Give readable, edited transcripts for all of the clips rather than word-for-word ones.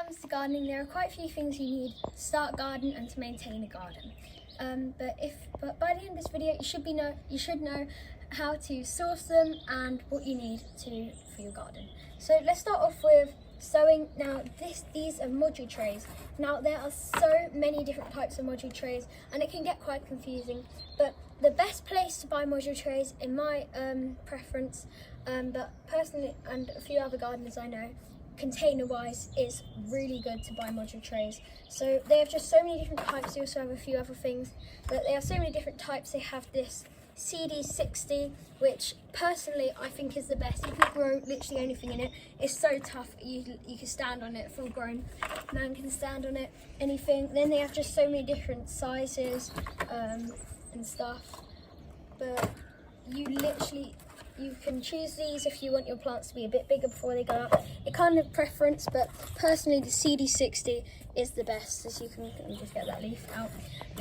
comes to gardening, there are quite a few things you need to start a garden and to maintain a garden. But by the end of this video, you should know how to source them and what you need for your garden. So let's start off with sowing. Now these are module trays. Now there are so many different types of module trays and it can get quite confusing, but the best place to buy module trays in my preference, but personally and a few other gardeners I know, Containerwise is really good to buy module trays. So they have just so many different types. They also have a few other things, but they have so many different types. They have this CD60, which personally I think is the best. You can grow literally anything in it. It's so tough. You can stand on it. Full grown man can stand on it. Anything. Then they have just so many different sizes and stuff. But you can choose these if you want your plants to be a bit bigger before they go up. It kind of preference, but personally the CD60 is the best, as you can, let me just get that leaf out,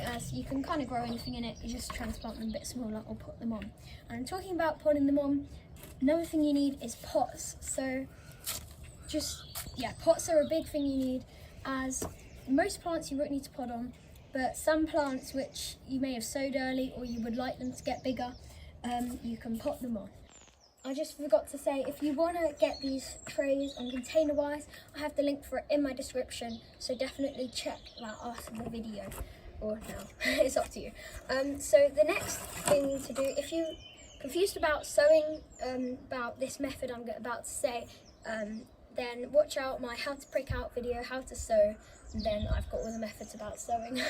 as you can kind of grow anything in it. You just transplant them a bit smaller or put them on. And talking about putting them on, another thing you need is pots. So pots are a big thing you need, as most plants you won't need to pot on, but some plants which you may have sowed early or you would like them to get bigger, you can pot them on. I just forgot to say, if you want to get these trays on Containerwise, I have the link for it in my description, so definitely check that after the video, or now, it's up to you. So the next thing to do, if you're confused about sowing, about this method I'm about to say, then watch out my how to prick out video, how to sow, and then I've got all the methods about sowing.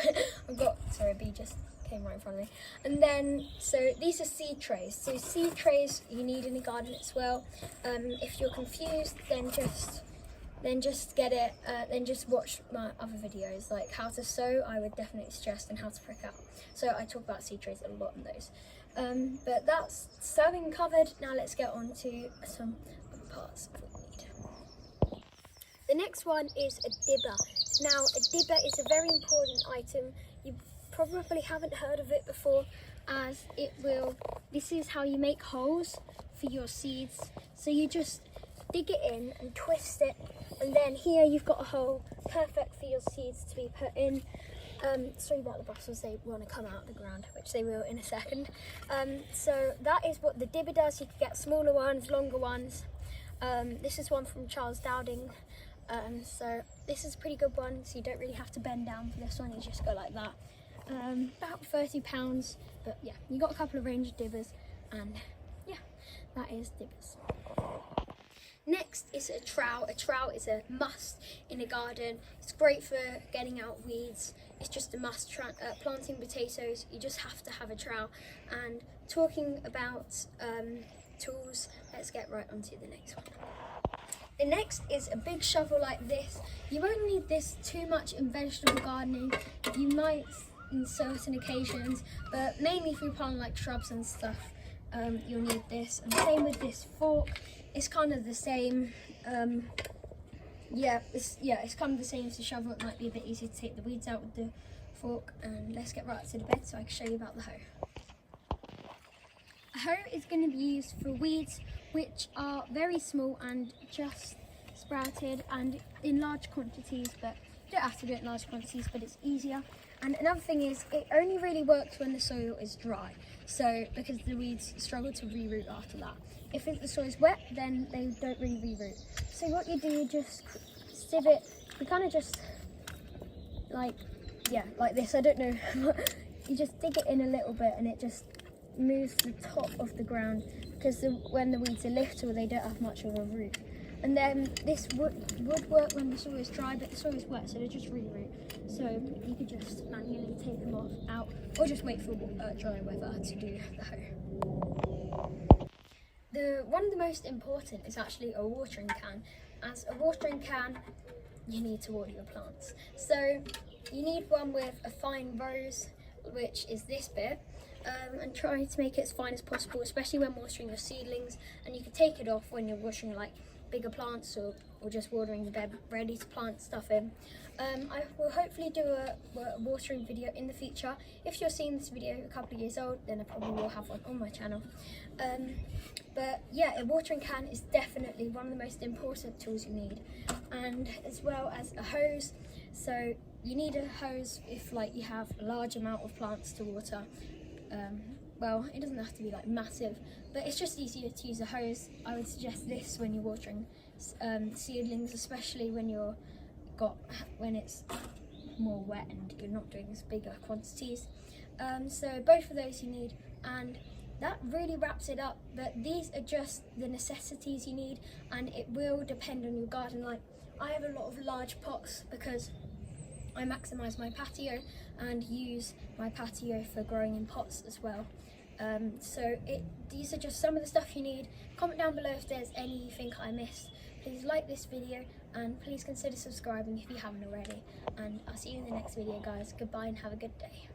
Sorry, a bee just came right in front of me. And then, so these are seed trays. So seed trays you need in the garden as well. If you're confused, then just get it. Then just watch my other videos, like how to sow. I would definitely suggest, and how to prick out. So I talk about seed trays a lot in those. But that's sowing covered. Now let's get on to some other parts of what we need. The next one is a dibber. Now a dibber is a very important item. You probably haven't heard of it before, as this is how you make holes for your seeds. So you just dig it in and twist it, and then here you've got a hole perfect for your seeds to be put in. Sorry about the brussels, they want to come out of the ground, which they will in a second. So that is what the dibber does. You can get smaller ones, longer ones. This is one from Charles Dowding. So this is a pretty good one, so you don't really have to bend down for this one, you just go like that. About £30, but yeah, you got a couple of range of dibbers, and yeah, that is dibbers. Next is a trowel. A trowel is a must in a garden. It's great for getting out weeds. It's just a must. Planting potatoes, you just have to have a trowel. And talking about tools, let's get right onto the next one. The next is a big shovel like this. You won't need this too much in vegetable gardening. You might in certain occasions, but mainly if you plant like shrubs and stuff, you'll need this. And same with this fork. It's kind of the same. It's kind of the same as the shovel. It might be a bit easier to take the weeds out with the fork. And let's get right to the bed so I can show you about the hoe. A hoe is going to be used for weeds which are very small and just sprouted and in large quantities, but you don't have to do it in large quantities, but it's easier. And another thing is, it only really works when the soil is dry, so because the weeds struggle to reroot after that. If the soil is wet, then they don't really reroot. So what you do, you just sieve it. You kind of just like this, I don't know. You just dig it in a little bit and it just moves the top of the ground, because when the weeds are little, they don't have much of a root. And then this would work when the soil is dry, but the soil is wet, so they just reroot. So you could just manually take them out, or just wait for dry weather to do the hoe. One of the most important is actually a watering can. As a watering can, you need to water your plants. So you need one with a fine rose, which is this bit. And try to make it as fine as possible, especially when watering your seedlings. And you can take it off when you're watering like bigger plants or just watering the bed ready to plant stuff in. I will hopefully do a watering video in the future. If you're seeing this video a couple of years old, then I probably will have one on my channel. But yeah, a watering can is definitely one of the most important tools you need, and as well as a hose. So you need a hose if like you have a large amount of plants to water. Well, it doesn't have to be like massive, but it's just easier to use a hose. I would suggest this when you're watering seedlings, especially when it's more wet and you're not doing as bigger quantities. So both of those you need, and that really wraps it up. But these are just the necessities you need, and it will depend on your garden. Like, I have a lot of large pots because I maximise my patio and use my patio for growing in pots as well. So these are just some of the stuff you need. Comment down below if there's anything I missed. Please like this video and please consider subscribing if you haven't already. And I'll see you in the next video, guys. Goodbye and have a good day.